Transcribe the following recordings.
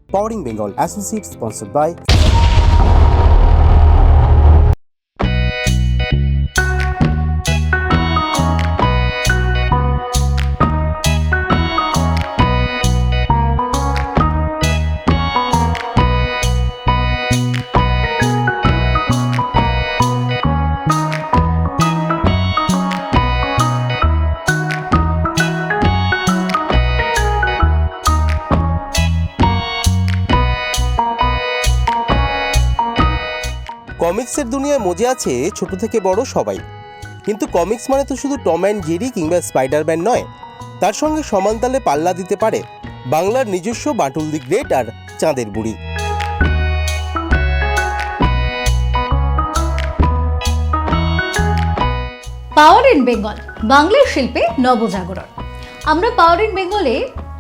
Powering Bengal Associate sponsored by কমিক্সের দুনিয়ায় মজে আছে ছোট থেকে বড় সবাই, কিন্তু কমিক্স মানে তো শুধু টম অ্যান্ড জেরি কিংবা স্পাইডারম্যান নয়, তার সঙ্গে সমানতালে পাল্লা দিতে পারে বাংলার নিজস্ব বাটুল দি গ্রেট আর চাঁদের বুড়ি। পাওয়ার ইন বেঙ্গল বাংলার শিল্পে নবজাগরণ। আমরা পাওয়ার ইন বেঙ্গলে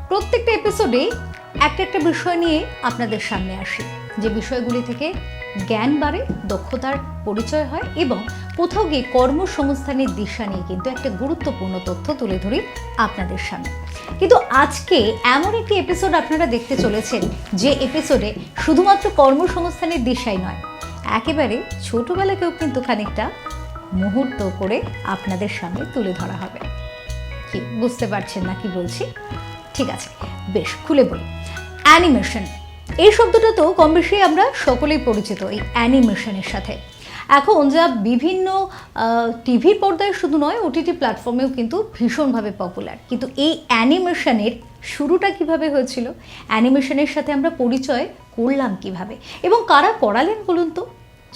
প্রত্যেকটা এপিসোডে একটা বিষয় নিয়ে আপনাদের সামনে আসি, যে বিষয়গুলি থেকে জ্ঞান বাড়ে, দক্ষতার পরিচয় হয় এবং কোথাও গিয়ে কর্মসংস্থানের দিশা নিয়ে কিন্তু একটা গুরুত্বপূর্ণ তথ্য তুলে ধরি আপনাদের সামনে। কিন্তু আজকে এমন একটি এপিসোড আপনারা দেখতে চলেছেন, যে এপিসোডে শুধুমাত্র কর্মসংস্থানের দিশাই নয়, একেবারে ছোটবেলাকেও কিন্তু খানিকটা মুহূর্ত করে আপনাদের সামনে তুলে ধরা হবে। কি বুঝতে পারছেন না কি বলছি? ঠিক আছে, বেশ খুলে বলি। অ্যানিমেশন, এই শব্দটা তো কম বেশি আমরা সকলেই পরিচিত এই অ্যানিমেশনের সাথে। এখন যা বিভিন্ন টিভি পর্দায় শুধু নয়, ওটিটি প্ল্যাটফর্মেও কিন্তু ভীষণভাবে পপুলার। কিন্তু এই অ্যানিমেশনের শুরুটা কিভাবে হয়েছিল, অ্যানিমেশনের সাথে আমরা পরিচয় করলাম কিভাবে, এবং কারা করালেন বলুন তো?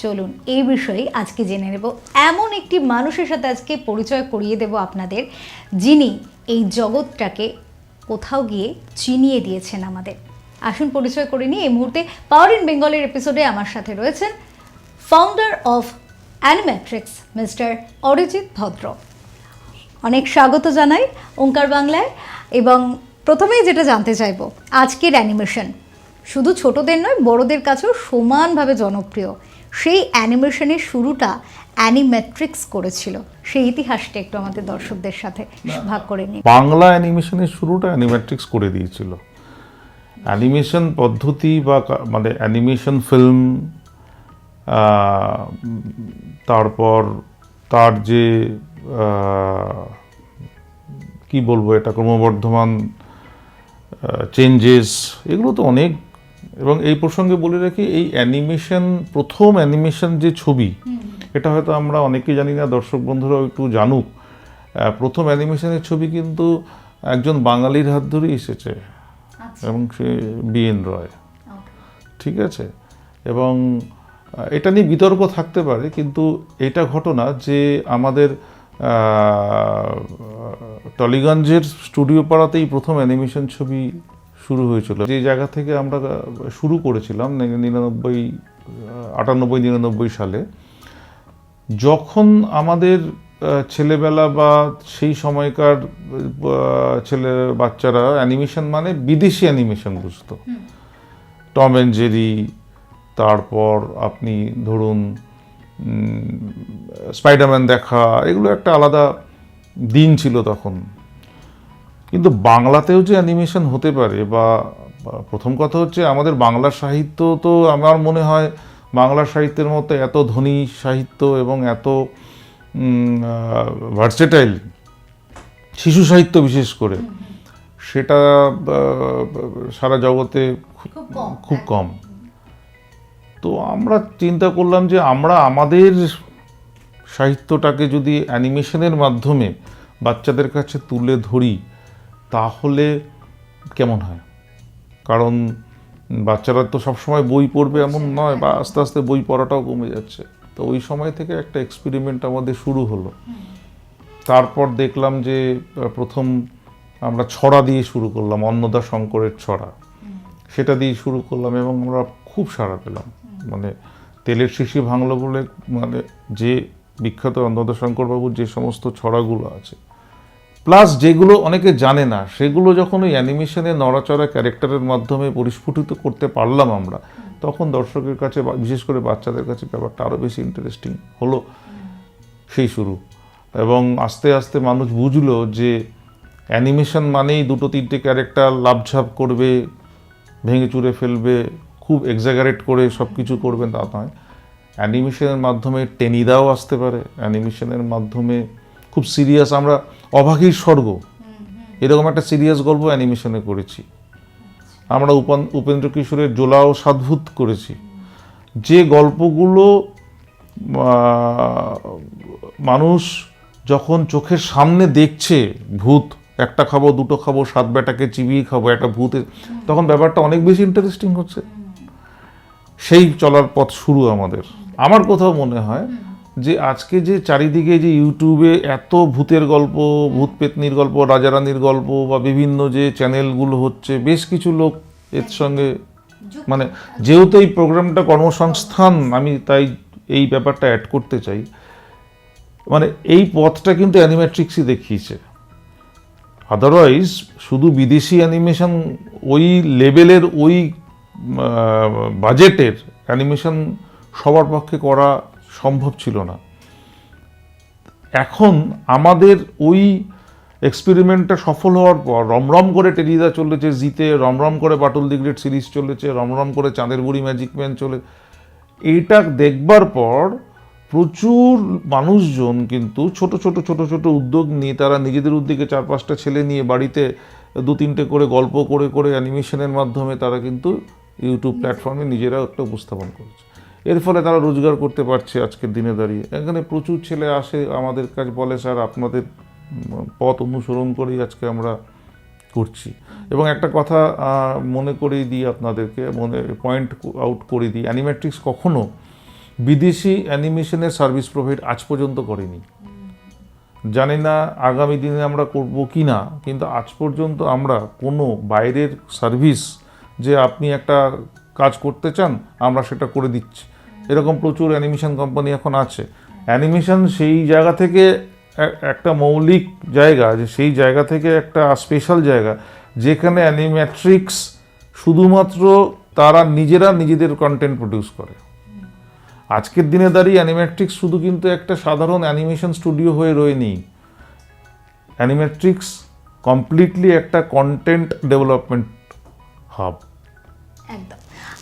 চলুন এই বিষয়ে আজকে জেনে নেব। এমন একটি মানুষের সাথে আজকে পরিচয় করিয়ে দেব আপনাদের, যিনি এই জগৎটাকে কোথাও গিয়ে চিনিয়ে দিয়েছেন আমাদের। আসুন পরিচয় করে নিই। এই মুহূর্তে পাওয়ার ইন বেঙ্গলের এপিসোডে আমার সাথে রয়েছেন founder of Animatrix mister Arijit ভদ্র। অনেক স্বাগত জানাই ওঙ্কার বাংলায়। এবং প্রথমেই যেটা জানতে চাইব, আজকের অ্যানিমেশন শুধু ছোটদের নয়, বড়দের কাছেও সমানভাবে জনপ্রিয়। সেই অ্যানিমেশনের শুরুটা অ্যানিমেট্রিক্স করেছিল, সেই ইতিহাসটা একটু আমাদের দর্শকদের সাথে ভাগ করে নিই। বাংলা অ্যানিমেশনের শুরুটা অ্যানিমেট্রিক্স করে দিয়েছিল। অ্যানিমেশন পদ্ধতি বা মানে অ্যানিমেশন ফিল্ম, তারপর তার যে কি বলবো, এটা ক্রমবর্ধমান চেঞ্জেস, এগুলো তো অনেক। এবং এই প্রসঙ্গে বলে রাখি, এই অ্যানিমেশন, প্রথম অ্যানিমেশন যে ছবি, এটা হয়তো আমরা অনেকেই জানি না, দর্শক বন্ধুরাও একটু জানুক। প্রথম অ্যানিমেশনের ছবি কিন্তু একজন বাঙালির হাত ধরেই এসেছে, এবং সে বিএন রয়। ঠিক আছে, এবং এটা নিয়ে বিতর্ক থাকতে পারে, কিন্তু এটা ঘটনা যে আমাদের টলিগঞ্জের স্টুডিও পাড়াতেই প্রথম অ্যানিমেশন ছবি শুরু হয়েছিল। যে জায়গা থেকে আমরা শুরু করেছিলাম 98-99 সালে, যখন আমাদের ছেলেবেলা বা সেই সময়কার বাচ্চারা অ্যানিমেশন মানে বিদেশি অ্যানিমেশন বুঝতো। টম অ্যান্ড জেরি, তারপর আপনি ধরুন স্পাইডারম্যান দেখা, এগুলো একটা আলাদা দিন ছিল তখন। কিন্তু বাংলাতেও যে অ্যানিমেশন হতে পারে, বা প্রথম কথা হচ্ছে আমাদের বাংলা সাহিত্য তো আমার মনে হয় বাংলা সাহিত্যের মতো এত ধনী সাহিত্য এবং এত ভার্সেটাইল শিশু সাহিত্য বিশেষ করে, সেটা সারা জগতে খুব কম। তো আমরা চিন্তা করলাম যে আমরা আমাদের সাহিত্যটাকে যদি অ্যানিমেশনের মাধ্যমে বাচ্চাদের কাছে তুলে ধরি তাহলে কেমন হয়। কারণ বাচ্চারা তো সবসময় বই পড়বে এমন নয়, বা আস্তে আস্তে বই পড়াটাও কমে যাচ্ছে। তো ওই সময় থেকে একটা এক্সপেরিমেন্ট আমাদের শুরু হলো। তারপর দেখলাম যে প্রথম আমরা ছড়া দিয়ে শুরু করলাম, অন্নদা শঙ্করের ছড়া, সেটা দিয়ে শুরু করলাম, এবং আমরা খুব সাড়া পেলাম। মানে তেলের শিশি ভাঙলো বলে, মানে যে বিখ্যাত অন্নদা শঙ্করবাবুর যে সমস্ত ছড়াগুলো আছে, প্লাস যেগুলো অনেকে জানে না, সেগুলো যখন ওই অ্যানিমেশনে নড়াচড়া ক্যারেক্টারের মাধ্যমে পরিস্ফুটিত করতে পারলাম আমরা, তখন দর্শকের কাছে, বিশেষ করে বাচ্চাদের কাছে, ব্যাপারটা আরও বেশি ইন্টারেস্টিং হলো। সেই শুরু, এবং আস্তে আস্তে মানুষ বুঝলো যে অ্যানিমেশন মানেই দুটো তিনটে ক্যারেক্টার লাফঝাপ করবে, ভেঙে চুরে ফেলবে, খুব এক্সাগারেট করে সব কিছু করবেন তা নয়। অ্যানিমেশনের মাধ্যমে টেনিদাও আসতে পারে, অ্যানিমেশনের মাধ্যমে খুব সিরিয়াস, আমরা অভাগীর স্বর্গ এরকম একটা সিরিয়াস গল্প অ্যানিমেশনে করেছি, আমরা উপেন্দ্র কিশোরের জোলা ও সাদ্ভূত করেছি। যে গল্পগুলো মানুষ যখন চোখের সামনে দেখছে, ভূত একটা খাবো, দুটো খাবো, 7 বেটাকে চিবিয়ে খাবো, একটা ভূতে, তখন ব্যাপারটা অনেক বেশি ইন্টারেস্টিং হচ্ছে। সেই চলার পথ শুরু আমাদের। আমার কোথাও মনে হয় যে আজকে যে চারিদিকে যে ইউটিউবে এত ভূতের গল্প, ভূত পেতনির গল্প, রাজারানীর গল্প বা বিভিন্ন যে চ্যানেলগুলো হচ্ছে, বেশ কিছু লোক এর সঙ্গে মানে, যেহেতু এই প্রোগ্রামটা কর্মসংস্থান, আমি তাই এই ব্যাপারটা অ্যাড করতে চাই। মানে এই পথটা কিন্তু অ্যানিমেট্রিক্সই দেখিয়েছে। আদারওয়াইজ শুধু বিদেশি অ্যানিমেশন ওই লেভেলের, ওই বাজেটের অ্যানিমেশন সবার পক্ষে করা সম্ভব ছিল না। এখন আমাদের ওই এক্সপেরিমেন্টটা সফল হওয়ার পর রমরম করে টেনিদা চলেছে জিতে, রমরম করে বাটুল দি গ্রেট সিরিজ চলেছে, রমরম করে চাঁদের বুড়ি ম্যাজিক ম্যান চলে, এইটা দেখবার পর প্রচুর মানুষজন কিন্তু ছোট ছোট উদ্যোগ নিয়ে, তারা নিজেদের উদ্যোগে 4-5টা ছেলে নিয়ে বাড়িতে 2-3টে করে গল্প করে করে অ্যানিমেশনের মাধ্যমে তারা কিন্তু ইউটিউব প্ল্যাটফর্মে নিজেরা একটা উপস্থাপন করছে। এর ফলে তারা রোজগার করতে পারছে আজকের দিনে দাঁড়িয়ে। এখানে প্রচুর ছেলে আসে আমাদের কাছে, বলে স্যার আপনাদের পথ অনুসরণ করেই আজকে আমরা করছি। এবং একটা কথা মনে করিয়ে দিই আপনাদেরকে, পয়েন্ট আউট করে দিই, অ্যানিমেট্রিক্স কখনো বিদেশি অ্যানিমেশনের সার্ভিস প্রোভাইড আজ পর্যন্ত করেনি। জানি না আগামী দিনে আমরা করব কি না, কিন্তু আজ পর্যন্ত আমরা কোনো বাইরের সার্ভিস যে আপনি একটা কাজ করতে চান আমরা সেটা করে দিচ্ছি, এরকম প্রচুর অ্যানিমেশন কোম্পানি এখন আছে। অ্যানিমেশন সেই জায়গা থেকে একটা মৌলিক জায়গা, যে সেই জায়গা থেকে একটা স্পেশাল জায়গা যেখানে অ্যানিমেট্রিক্স শুধুমাত্র তারা নিজেরা নিজেদের কন্টেন্ট প্রডিউস করে। আজকের দিনে দাঁড়িয়ে অ্যানিমেট্রিক্স শুধু কিন্তু একটা সাধারণ অ্যানিমেশন স্টুডিও হয়ে রয়নি, অ্যানিমেট্রিক্স কমপ্লিটলি একটা কন্টেন্ট ডেভেলপমেন্ট হাব। একদম।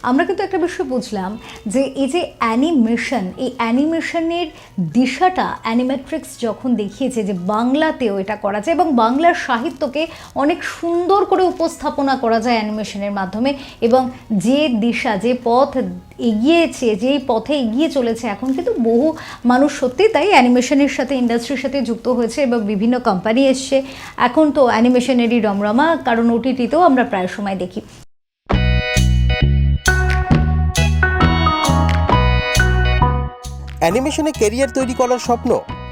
আমরা কিন্তু একটা বিষয় বুঝলাম যে এই যে অ্যানিমেশন, এই অ্যানিমেশনের দিশাটা অ্যানিমেট্রিক্স যখন দেখিয়েছে যে বাংলাতেও এটা করা যায় এবং বাংলার সাহিত্যকে অনেক সুন্দর করে উপস্থাপনা করা যায় অ্যানিমেশনের মাধ্যমে, এবং যে দিশা, যে পথ এগিয়েছে, যেই পথে এগিয়ে চলেছে এখন, কিন্তু বহু মানুষ সত্যি তাই অ্যানিমেশনের সাথে, ইন্ডাস্ট্রির সাথে যুক্ত হয়েছে এবং বিভিন্ন কোম্পানি এসছে। এখন তো অ্যানিমেশনেরই রমরমা, কারণ ওটিটিতেও আমরা প্রায় সময় দেখি। অ্যানিমেশনে ক্যারিয়ার তৈরি করার স্বপ্ন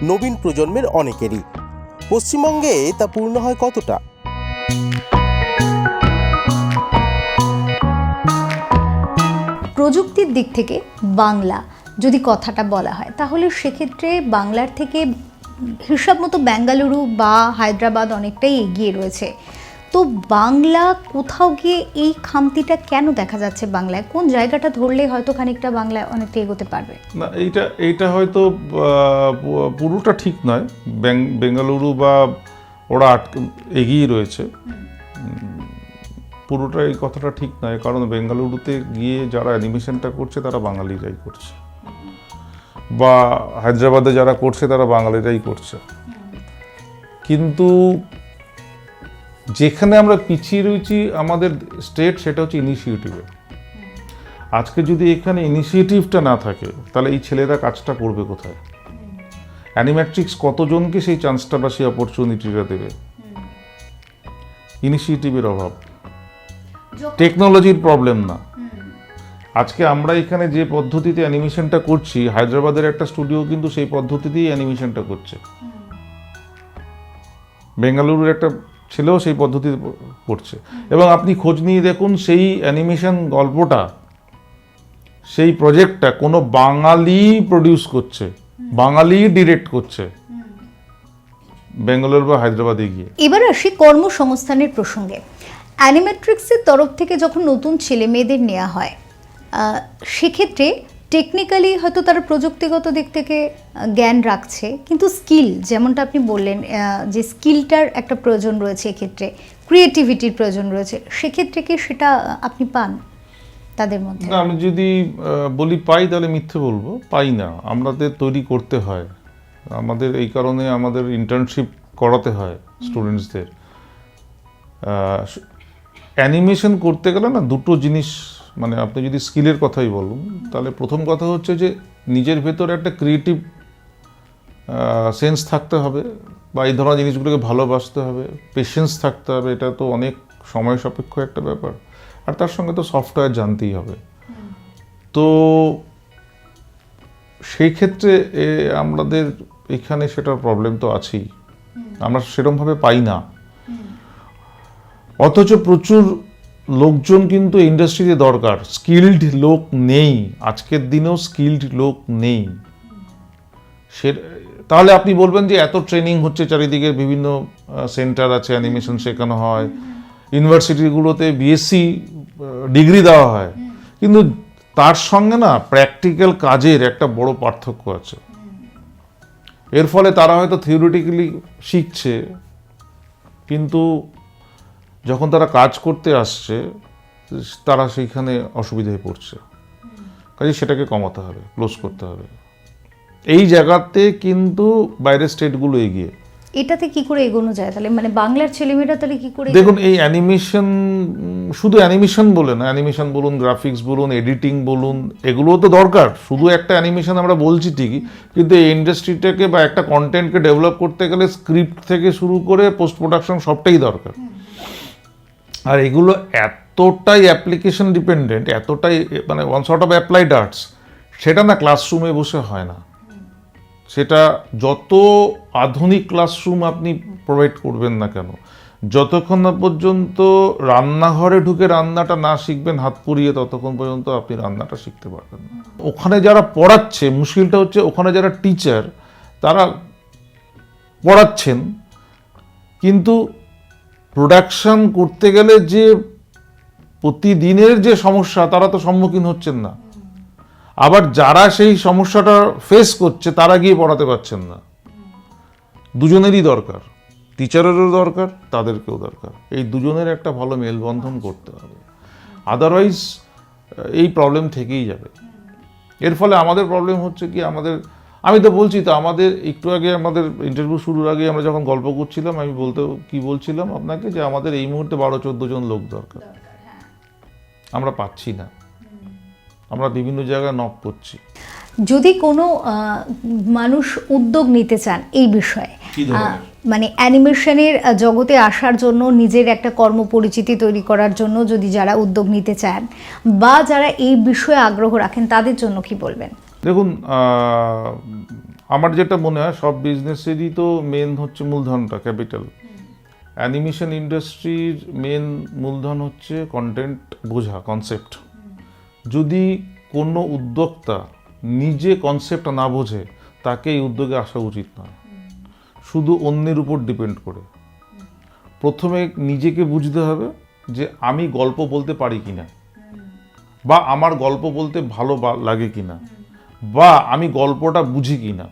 নবীন প্রজন্মের অনেকেরই। পশ্চিমবঙ্গে তা পূর্ণ হয় কতটা? প্রযুক্তির দিক থেকে বাংলা যদি কথাটা বলা হয়, তাহলে সেক্ষেত্রে বাংলার থেকে হিসাব মতো বেঙ্গালুরু বা হায়দ্রাবাদ অনেকটাই এগিয়ে রয়েছে। তো বাংলা কোথাও গিয়ে এই খামতিটা কেন দেখা যাচ্ছে বাংলায়? কোন জায়গাটা ধরলে হয়তো খানিকটা বাংলায় অনেকটা এগোতে পারবে? না, এইটা হয়তো পুরোটা ঠিক নয়। বেঙ্গালুরু বা ওরা এগিয়ে রয়েছে, পুরোটা এই কথাটা ঠিক নয়। কারণ বেঙ্গালুরুতে গিয়ে যারা অ্যানিমেশনটা করছে তারা বাঙালিরাই করছে, বা হায়দ্রাবাদে যারা করছে তারা বাঙালিরাই করছে। কিন্তু যেখানে আমরা পিছিয়ে রয়েছি আমাদের স্টেট, সেটা হচ্ছে ইনিশিয়েটিভে। আজকে যদি এখানে ইনিশিয়েটিভটা না থাকে তাহলে এই ছেলেরা কাজটা করবে কোথায়? অ্যানিমেট্রিক্স কতজনকে সেই চান্সটা বা সেই অপরচুনিটিটা দেবে? ইনিশিয়েটিভের অভাব, টেকনোলজির প্রবলেম না। আজকে আমরা এখানে যে পদ্ধতিতে অ্যানিমেশনটা করছি, হায়দ্রাবাদের একটা স্টুডিও কিন্তু সেই পদ্ধতিতেই অ্যানিমেশনটা করছে, বেঙ্গালুরুর একটা ছেলেও সেই পদ্ধতিতে করছে। এবং আপনি খোঁজ নিয়ে দেখুন, সেই অ্যানিমেশন গল্পটা, সেই প্রজেক্টটা কোনো বাঙালি প্রডিউস করছে, বাঙালি ডিরেক্ট করছে বেঙ্গালুরু বা হায়দ্রাবাদে গিয়ে। এবার আসি কর্মসংস্থানের প্রসঙ্গে। অ্যানিমেট্রিক্সের তরফ থেকে যখন নতুন ছেলে মেয়েদের নেওয়া হয়, সেক্ষেত্রে টেকনিক্যালি হয়তো তারা প্রযুক্তিগত দিক থেকে জ্ঞান রাখছে, কিন্তু স্কিল, যেমনটা আপনি বললেন যে স্কিলটার একটা প্রয়োজন রয়েছে এক্ষেত্রে, ক্রিয়েটিভিটির প্রয়োজন রয়েছে, সেক্ষেত্রে কি সেটা আপনি পান তাদের মধ্যে? না, আমি যদি বলি পাই তাহলে মিথ্যে বলবো, পাই না। আমাদের তৈরি করতে হয়, আমাদের এই কারণে আমাদের ইন্টার্নশিপ করাতে হয় স্টুডেন্টসদের। অ্যানিমেশন করতে গেলে না দুটো জিনিস, মানে আপনি যদি স্কিলের কথাই বলুন, তাহলে প্রথম কথা হচ্ছে যে নিজের ভেতরে একটা ক্রিয়েটিভ সেন্স থাকতে হবে, বা এই ধরনের জিনিসগুলোকে ভালোবাসতে হবে, পেশেন্স থাকতে হবে, এটা তো অনেক সময় সাপেক্ষ একটা ব্যাপার। আর তার সঙ্গে তো সফটওয়্যার জানতেই হবে। তো সেই ক্ষেত্রে আমাদের এখানে সেটার প্রবলেম তো আছেই, আমরা সেরকমভাবে পাই না। অথচ প্রচুর লোকজন কিন্তু ইন্ডাস্ট্রিতে দরকার, স্কিল্ড লোক নেই, আজকের দিনেও স্কিল্ড লোক নেই। সে তাহলে আপনি বলবেন যে এত ট্রেনিং হচ্ছে চারিদিকে, বিভিন্ন সেন্টার আছে, অ্যানিমেশন শেখানো হয়, ইউনিভার্সিটিগুলোতে বিএসসি ডিগ্রি দেওয়া হয়, কিন্তু তার সঙ্গে না প্র্যাকটিক্যাল কাজের একটা বড় পার্থক্য আছে। এর ফলে তারা হয়তো থিওরিটিক্যালি শিখছে, কিন্তু যখন তারা কাজ করতে আসছে তারা সেইখানে অসুবিধায় পড়ছে। কাজে সেটাকে কমাতে হবে, ক্লোজ করতে হবে। এই জায়গাতে কিন্তু বাইরের স্টেটগুলো এগিয়ে। এটাতে কি করে এগোনো যায় তাহলে, মানে বাংলার ছেলেমেয়েরা তাহলে কি করে? দেখুন, এই অ্যানিমেশন, শুধু অ্যানিমেশন বলে না, অ্যানিমেশন বলুন, গ্রাফিক্স বলুন, এডিটিং বলুন, এগুলোও তো দরকার। শুধু একটা অ্যানিমেশন আমরা বলছি ঠিকই, কিন্তু এই ইন্ডাস্ট্রিটাকে বা একটা কন্টেন্টকে ডেভেলপ করতে গেলে স্ক্রিপ্ট থেকে শুরু করে পোস্ট প্রোডাকশন সবটাই দরকার। আর এগুলো এতটাই অ্যাপ্লিকেশন ডিপেন্ডেন্ট, এতটাই মানে one sort of applied arts, সেটা না ক্লাসরুমে বসে হয় না। সেটা যত আধুনিক ক্লাসরুম আপনি প্রোভাইড করবেন না কেন, যতক্ষণ না পর্যন্ত রান্নাঘরে ঢুকে রান্নাটা না শিখবেন হাত পুড়িয়ে, ততক্ষণ পর্যন্ত আপনি রান্নাটা শিখতে পারবেন না। ওখানে যারা পড়াচ্ছে, মুশকিলটা হচ্ছে ওখানে যারা টিচার, তারা পড়াচ্ছেন, কিন্তু প্রোডাকশন করতে গেলে যে প্রতিদিনের যে সমস্যা, তারা তো সম্মুখীন হচ্ছেন না। আবার যারা সেই সমস্যাটা ফেস করছে তারা গিয়ে পড়াতে পারছেন না। দুজনেরই দরকার, টিচারেরও দরকার, তাদেরকেও দরকার। এই দুজনের একটা ভালো মেলবন্ধন করতে হবে, আদারওয়াইজ এই প্রবলেম থেকেই যাবে। এর ফলে আমাদের প্রবলেম হচ্ছে কি, আমি তো বলছি তো, আমাদের একটু আগে আমাদের ইন্টারভিউ শুরুর আগে আমরা যখন গল্প করছিলাম, আমি বলছিলাম আপনাকে যে আমাদের এই মুহূর্তে 12-14 জন লোক দরকার, আমরা পাচ্ছি না। আমরা বিভিন্ন জায়গায় নক করছি। যদি কোনো মানুষ উদ্যোগ নিতে চান এই বিষয়ে, মানে অ্যানিমেশনের জগতে আসার জন্য, নিজের একটা কর্মপরিচিতি তৈরি করার জন্য যদি যারা উদ্যোগ নিতে চান বা যারা এই বিষয়ে আগ্রহ রাখেন, তাদের জন্য কি বলবেন? দেখুন, আমার যেটা মনে হয়, সব বিজনেসেরই তো মেন হচ্ছে মূলধনটা, ক্যাপিটাল। অ্যানিমেশন ইন্ডাস্ট্রির মেন মূলধন হচ্ছে কন্টেন্ট বোঝা, কনসেপ্ট। যদি কোনো উদ্যোক্তা নিজে কনসেপ্ট না বোঝে, তাকে এই উদ্যোগে আসা উচিত নয়, শুধু অন্যের উপর ডিপেন্ড করে। প্রথমে নিজেকে বুঝতে হবে যে আমি গল্প বলতে পারি কিনা, বা আমার গল্প বলতে ভালো লাগে কিনা, বা আমি গল্পটা বুঝি কিনা।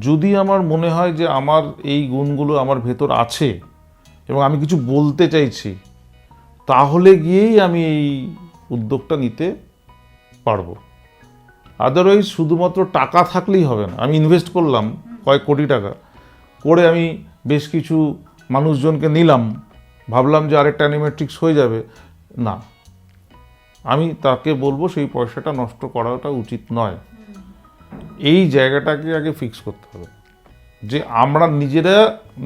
যদি আমার মনে হয় যে আমার এই গুণগুলো আমার ভেতর আছে এবং আমি কিছু বলতে চাইছি, তাহলে গিয়েই আমি এই উদ্যোগটা নিতে পারবো। আদারওয়াইজ শুধুমাত্র টাকা থাকলেই হবে না। আমি ইনভেস্ট করলাম কয়েক কোটি টাকা করে, আমি বেশ কিছু মানুষজনকে নিলাম, ভাবলাম যে আরেকটা অ্যানিমেট্রিক্স হয়ে যাবে, না, আমি তাকে বলবো সেই পয়সাটা নষ্ট করাটা উচিত নয়। এই জায়গাটাকে আগে ফিক্স করতে হবে যে আমরা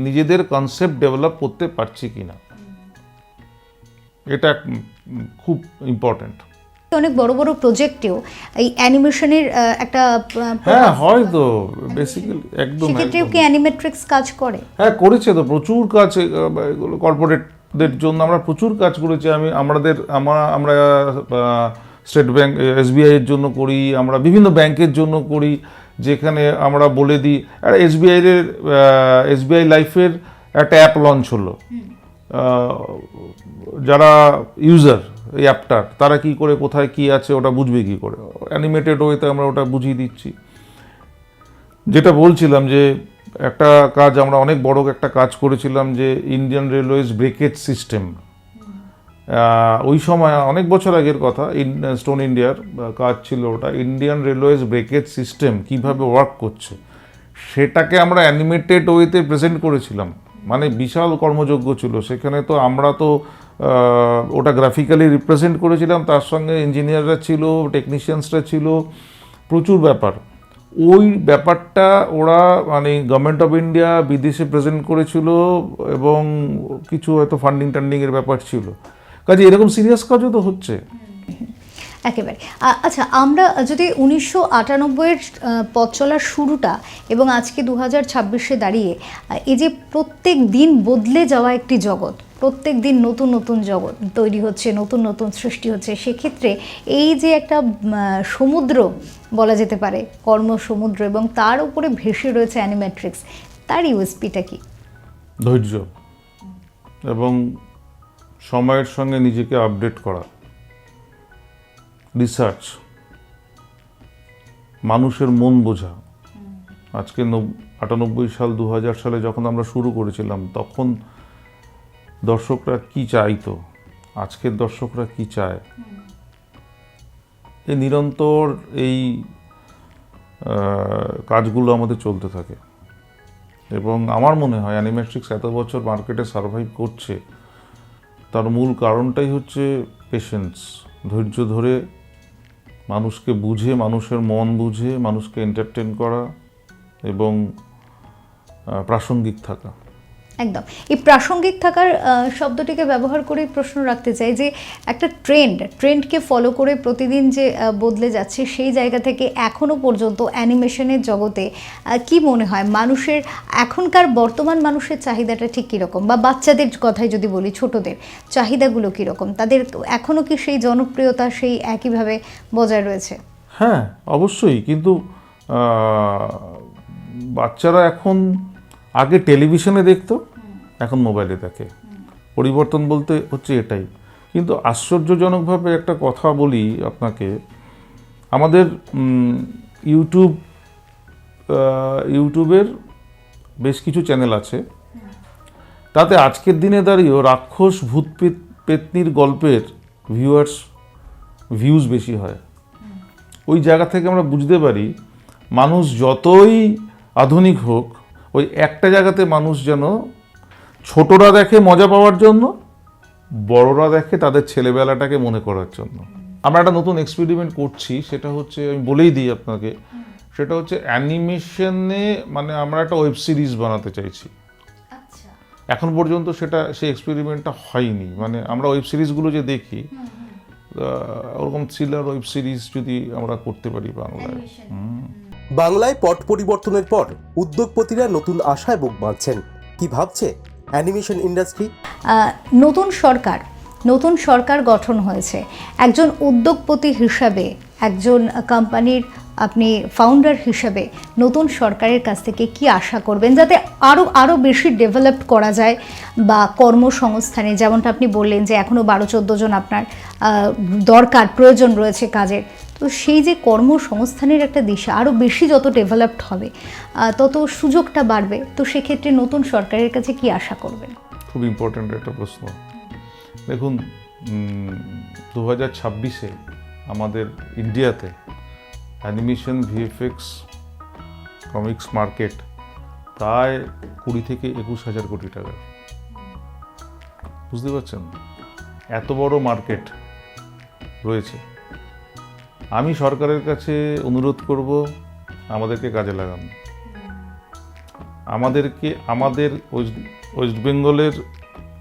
নিজেদের কনসেপ্ট ডেভেলপ করতে পারছি কিনা, এটা খুব ইম্পর্টেন্ট। অনেক বড় বড় প্রজেক্টেও এই অ্যানিমেশনের একটা হ্যাঁ হয় তো, বেসিক্যালি একদম। সেক্ষেত্রেও কি অ্যানিমেট্রিক্স কাজ করে? হ্যাঁ, করেছে তো, প্রচুর কাজ। এগুলো কর্পোরেটদের জন্য আমরা প্রচুর কাজ করেছি। আমরা স্টেট ব্যাংক, SBI এর জন্য করি, আমরা বিভিন্ন ব্যাংকের জন্য করি, যেখানে আমরা বলে দিই। আর SBI লাইফের একটা অ্যাপ লঞ্চ হলো, যারা ইউজার এই অ্যাপটার, তারা কি করে কোথায় কি আছে ওটা বুঝবে কি করে, অ্যানিমেটেড ওয়েতে আমরা ওটা বুঝিয়ে দিচ্ছি। যেটা বলছিলাম যে একটা কাজ, আমরা অনেক বড় একটা কাজ করেছিলাম যে ইন্ডিয়ান রেলওয়েজ ব্রেকেজ সিস্টেম। ওই সময় অনেক বছর আগের কথা, স্টোন ইন্ডিয়ার কাজ ছিল ওটা, ইন্ডিয়ান রেলওয়েজ ব্রেকেজ সিস্টেম কিভাবে ওয়ার্ক করছে সেটাকে আমরা অ্যানিমেটেড ওয়েতে প্রেজেন্ট করেছিলাম। মানে বিশাল কর্মযজ্ঞ ছিল সেখানে। তো আমরা তো ওটা গ্রাফিক্যালি রিপ্রেজেন্ট করেছিলাম, তার সঙ্গে ইঞ্জিনিয়াররা ছিল, টেকনিশিয়ানসরা ছিল, প্রচুর ব্যাপার। ওই ব্যাপারটা ওরা মানে গভর্নমেন্ট অফ ইন্ডিয়া বিদেশে প্রেজেন্ট করেছিল, এবং কিছু হয়তো ফান্ডিং টান্ডিংয়ের ব্যাপার ছিল। কাজে এরকম সিরিয়াস কাজও তো হচ্ছে। একেবারে। আচ্ছা, আমরা যদি 1998-এর পথ চলার শুরুটা এবং আজকে 2026-এ দাঁড়িয়ে এই যে প্রত্যেক দিন বদলে যাওয়া একটি জগৎ, প্রত্যেক দিন নতুন নতুন জগৎ তৈরি হচ্ছে, নতুন নতুন সৃষ্টি হচ্ছে, সেক্ষেত্রে এই যে একটা সমুদ্র বলা যেতে পারে, কর্মসমুদ্র, এবং তার উপরে ভেসে রয়েছে অ্যানিমেট্রিক্স, তার ইউএসপিটা কি? ধৈর্য এবং সময়ের সঙ্গে নিজেকে আপডেট করা, রিসার্চ, মানুষের মন বোঝা। আজকে 98 সাল 2000 সালে যখন আমরা শুরু করেছিলাম, তখন দর্শকরা কি চাইতো, আজকের দর্শকরা কি চায়, এই নিরন্তর এই কাজগুলো আমাদের চলতে থাকে। এবং আমার মনে হয় অ্যানিমেট্রিক্স এত বছর মার্কেটে সার্ভাইভ করছে, তার মূল কারণটাই হচ্ছে পেশেন্স, ধৈর্য ধরে মানুষকে বুঝে, মানুষের মন বুঝে মানুষকে এন্টারটেন করা এবং প্রাসঙ্গিক থাকা। একদম। এই প্রাসঙ্গিক থাকার শব্দটিকে ব্যবহার করে প্রশ্ন রাখতে চাই যে একটা ট্রেন্ডকে ফলো করে প্রতিদিন যে বদলে যাচ্ছে, সেই জায়গা থেকে এখনও পর্যন্ত অ্যানিমেশনের জগতে কি মনে হয় মানুষের এখনকার বর্তমান মানুষের চাহিদাটা ঠিক কীরকম, বা বাচ্চাদের কথাই যদি বলি, ছোটদের চাহিদাগুলো কীরকম, তাদের এখনও কি সেই জনপ্রিয়তা সেই একইভাবে বজায় রয়েছে? হ্যাঁ, অবশ্যই। কিন্তু বাচ্চারা এখন আগে টেলিভিশনে দেখতো, এখন মোবাইলে দেখে। পরিবর্তন বলতে হচ্ছে এটাই। কিন্তু আশ্চর্যজনকভাবে একটা কথা বলি আপনাকে, আমাদের ইউটিউবের বেশ কিছু চ্যানেল আছে, তাতে আজকের দিনে দাঁড়িয়েও রাক্ষস ভূত পেতনির গল্পের ভিউজ বেশি হয়। ওই জায়গা থেকে আমরা বুঝতে পারি মানুষ যতই আধুনিক হোক, ওই একটা জায়গাতে মানুষ যেন ছোটরা দেখে মজা পাওয়ার জন্য, বড়রা দেখে তাদের ছেলেবেলাটাকে মনে করার জন্য। আমরা একটা নতুন এক্সপেরিমেন্ট করছি, সেটা হচ্ছে, আমি বলেই দিই আপনাকে, সেটা হচ্ছে অ্যানিমেশনে মানে আমরা একটা ওয়েব সিরিজ বানাতে চাইছি। এখন পর্যন্ত সেই এক্সপেরিমেন্টটা হয়নি। মানে আমরা ওয়েব সিরিজগুলো যে দেখি, ওরকম থ্রিলার ওয়েব সিরিজ যদি আমরা করতে পারি বাংলায়। বাংলায় পট পরিবর্তনের পর উদ্যোগপতিরা নতুন আশায় বুক বাঁধছেন। কি ভাবছে অ্যানিমেশন ইন্ডাস্ট্রি? নতুন সরকার গঠন হয়েছে। একজন উদ্যোগপতি হিসাবে, একজন কোম্পানির আপনি ফাউন্ডার হিসাবে নতুন সরকারের কাছ থেকে কি আশা করবেন, যাতে আরও বেশি ডেভেলপ করা যায়, বা কর্মসংস্থানে, যেমনটা আপনি বললেন যে এখনও 12-14 জন আপনার প্রয়োজন রয়েছে কাজের, তো সেই যে কর্মসংস্থানের একটা দিশা আরও বেশি যত ডেভেলপড হবে, তত সুযোগটা বাড়বে। তো সেক্ষেত্রে নতুন সরকারের কাছে কি আশা করবেন? খুব ইম্পর্ট্যান্ট একটা প্রশ্ন। দেখুন, 2026-এ আমাদের ইন্ডিয়াতে অ্যানিমেশন, ভিএফএক্স, কমিক্স মার্কেট প্রায় 20 থেকে 21 হাজার কোটি টাকা। বুঝতে পারছেন? এত বড় মার্কেট রয়েছে। আমি সরকারের কাছে অনুরোধ করব, আমাদেরকে কাজে লাগান। আমাদের ওয়েস্ট বেঙ্গলের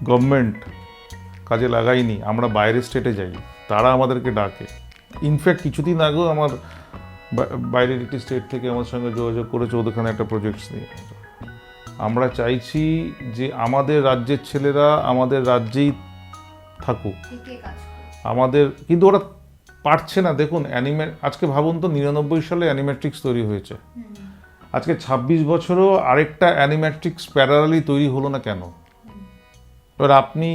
গভর্নমেন্ট কাজে লাগাইনি, আমরা বাইরের স্টেটে যাই, তারা আমাদেরকে ডাকে। ইনফ্যাক্ট কিছুদিন আগেও আমার বাইরের একটি স্টেট থেকে আমার সঙ্গে যোগাযোগ করেছে, ওখানে একটা প্রজেক্টস নিয়ে। আমরা চাইছি যে আমাদের রাজ্যের ছেলেরা আমাদের রাজ্যেই থাকুক, কিন্তু ওরা পারছে না। দেখুন, আজকে ভাবুন তো, 99 সালে অ্যানিমেট্রিক্স তৈরি হয়েছে, আজকে 26 বছরও আরেকটা অ্যানিমেট্রিক্স প্যারালালি তৈরি হলো না কেন? এবার আপনি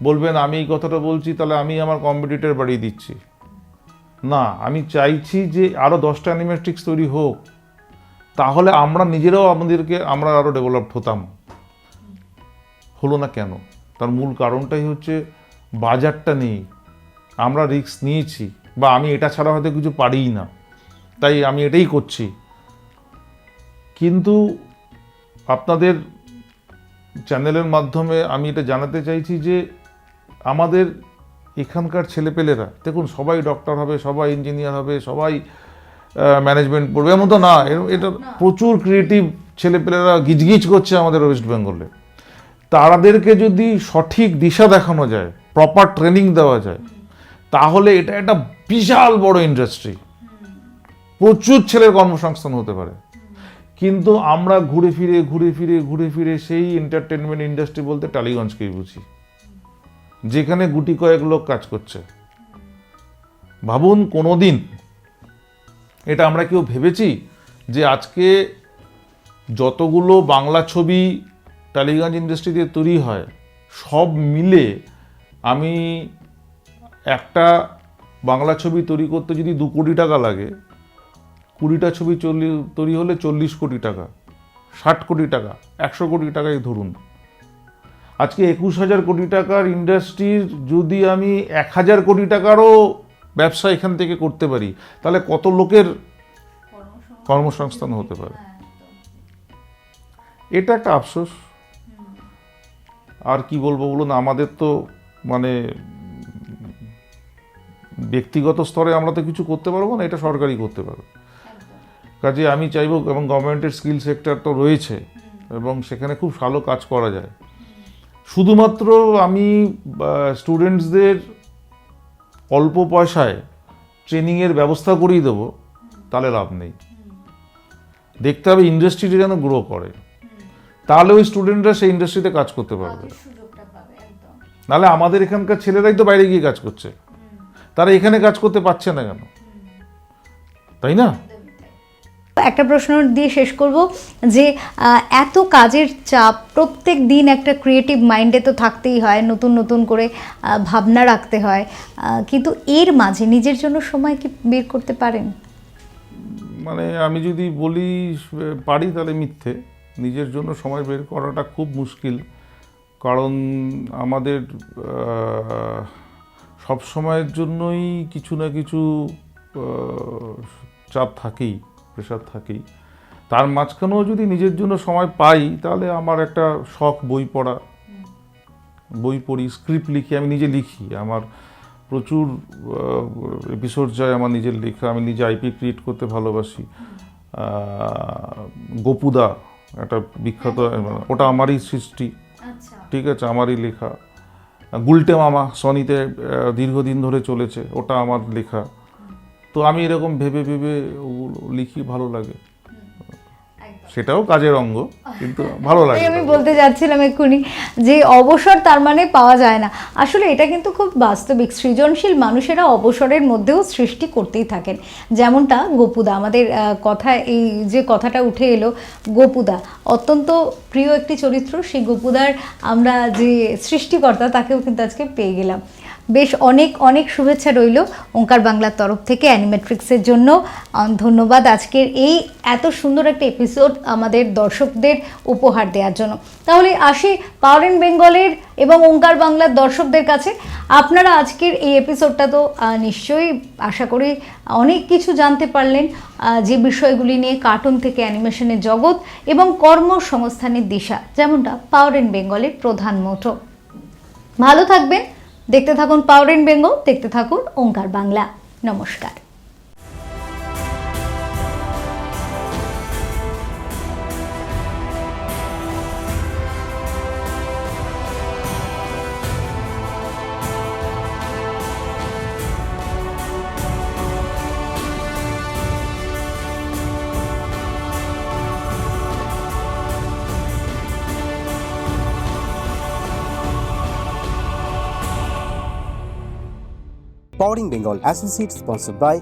বলবেন আমি এই কথাটা বলছি, তাহলে আমি আমার কম্পিটিটর বাড়িয়ে দিচ্ছি। না, আমি চাইছি যে আরও 10টা অ্যানিমেট্রিক্স তৈরি হোক, তাহলে আমরা নিজেরাও আমরা আরও ডেভেলপড হতাম। হলো না কেন? তার মূল কারণটাই হচ্ছে বাজারটা নেই। আমরা রিস্ক নিয়েছি, বা আমি এটা ছাড়া হয়তো কিছু পারিই না, তাই আমি এটাই করছি। কিন্তু আপনাদের চ্যানেলের মাধ্যমে আমি এটা জানাতে চাইছি যে আমাদের এখানকার ছেলেপেলেরা, দেখুন সবাই ডক্টর হবে, সবাই ইঞ্জিনিয়ার হবে, সবাই ম্যানেজমেন্ট পড়বে, এমন তো না। এটা প্রচুর ক্রিয়েটিভ ছেলেপেলেরা গিজগিজ করছে আমাদের ওয়েস্ট বেঙ্গলে। তাদেরকে যদি সঠিক দিশা দেখানো যায়, প্রপার ট্রেনিং দেওয়া যায়, তাহলে এটা একটা বিশাল বড় ইন্ডাস্ট্রি, প্রচুর ছেলের কর্মসংস্থান হতে পারে। কিন্তু আমরা ঘুরে ফিরে সেই এন্টারটেনমেন্ট ইন্ডাস্ট্রি বলতে টালিগঞ্জকেই বুঝি, যেখানে গুটি কয়েক লোক কাজ করছে। ভাবুন, কোনোদিন এটা আমরা কেউ ভেবেছি যে আজকে যতগুলো বাংলা ছবি টালিগঞ্জ ইন্ডাস্ট্রিতে তৈরি হয়, সব মিলে আমি একটা বাংলা ছবি তৈরি করতে যদি 2 কোটি টাকা লাগে, 20টা ছবি তৈরি হলে 40 কোটি টাকা, 60 কোটি টাকা, 100 কোটি টাকাই ধরুন। আজকে 21,000 কোটি টাকার ইন্ডাস্ট্রির যদি আমি 1,000 কোটি টাকারও ব্যবসা এখান থেকে করতে পারি, তাহলে কত লোকের কর্মসংস্থান হতে পারে। এটা একটা আফসোস। আর কি বলবো বলুন, আমাদের তো মানে ব্যক্তিগত স্তরে আমরা তো কিছু করতে পারবো না, এটা সরকারই করতে পারবে। কাজে আমি চাইবো, এবং গভর্নমেন্টের স্কিল সেক্টর তো রয়েছে এবং সেখানে খুব ভালো কাজ করা যায়। শুধুমাত্র আমি স্টুডেন্টসদের অল্প পয়সায় ট্রেনিংয়ের ব্যবস্থা করিয়ে দেবো, তাহলে লাভ নেই। দেখতে হবে ইন্ডাস্ট্রিটা যেন গ্রো করে, তাহলে ওই স্টুডেন্টরা সেই ইন্ডাস্ট্রিতে কাজ করতে পারবে। নাহলে আমাদের এখানকার ছেলেরাই তো বাইরে গিয়ে কাজ করছে, তারা এখানে কাজ করতে পারছে না কেন? তাই না? একটা প্রশ্ন দিয়ে শেষ করব যে এত কাজের চাপ, প্রত্যেক দিন একটা ক্রিয়েটিভ মাইন্ডে তো থাকতেই হয়, নতুন নতুন করে ভাবনা রাখতে হয়, কিন্তু এর মাঝে নিজের জন্য সময় কি বের করতে পারেন? মানে আমি যদি বলি পারি তাহলে মিথ্যে। নিজের জন্য সময় বের করাটা খুব মুশকিল, কারণ আমাদের সব সময়ের জন্যই কিছু না কিছু চাপ থাকেই, প্রেশার থাকেই। তার মাঝখানেও যদি নিজের জন্য সময় পাই, তাহলে আমার একটা শখ বই পড়া, বই পড়ি, স্ক্রিপ্ট লিখি, আমি নিজে লিখি। আমার প্রচুর এপিসোড যায় আমার নিজের লেখা। আমি নিজে আইপি ক্রিয়েট করতে ভালোবাসি। গোপুদা একটা বিখ্যাত, ওটা আমারই সৃষ্টি, ঠিক আছে, আমারই লেখা। গুলটে মামা সনিতে দীর্ঘদিন ধরে চলেছে, ওটা আমার লেখা। তো আমি এরকম ভেবে ভেবে ওগুলো লিখি, ভালো লাগে। সেটাও কাজের অঙ্গ, কিন্তু ভালো লাগে। আমি বলতে যাচ্ছিলাম এক্ষুনি যে অবসর তার মানে পাওয়া যায় না, আসলে এটা কিন্তু খুব বাস্তবিক। সৃজনশীল মানুষেরা অবসরের মধ্যেও সৃষ্টি করতেই থাকেন, যেমনটা গোপুদা আমাদের কথায় এই যে কথাটা উঠে এলো, গোপুদা অত্যন্ত প্রিয় একটি চরিত্র। সেই গোপুদার আমরা যে সৃষ্টিকর্তা, তাকেও কিন্তু আজকে পেয়ে গেলাম। বেশ অনেক অনেক শুভেচ্ছা রইল ওঙ্কার বাংলার তরফ থেকে অ্যানিমেট্রিক্সের জন্য। ধন্যবাদ আজকের এই এত সুন্দর একটা এপিসোড আমাদের দর্শকদের উপহার দেওয়ার জন্য। তাহলে আসি পাওয়ার ইন বেঙ্গলের এবং ওঙ্কার বাংলার দর্শকদের কাছে। আপনারা আজকের এই এপিসোডটা তো নিশ্চয়ই আশা করি অনেক কিছু জানতে পারলেন, যে বিষয়গুলি নিয়ে কার্টুন থেকে অ্যানিমেশনের জগৎ এবং কর্মসংস্থানের দিশা, যেমনটা পাওয়ার ইন বেঙ্গলের প্রধান মোটো। ভালো থাকবেন, দেখতে থাকুন পাওয়ার ইন বেঙ্গল, দেখতে থাকুন ওঙ্কার বাংলা। নমস্কার। Powering Bengal, associate sponsored by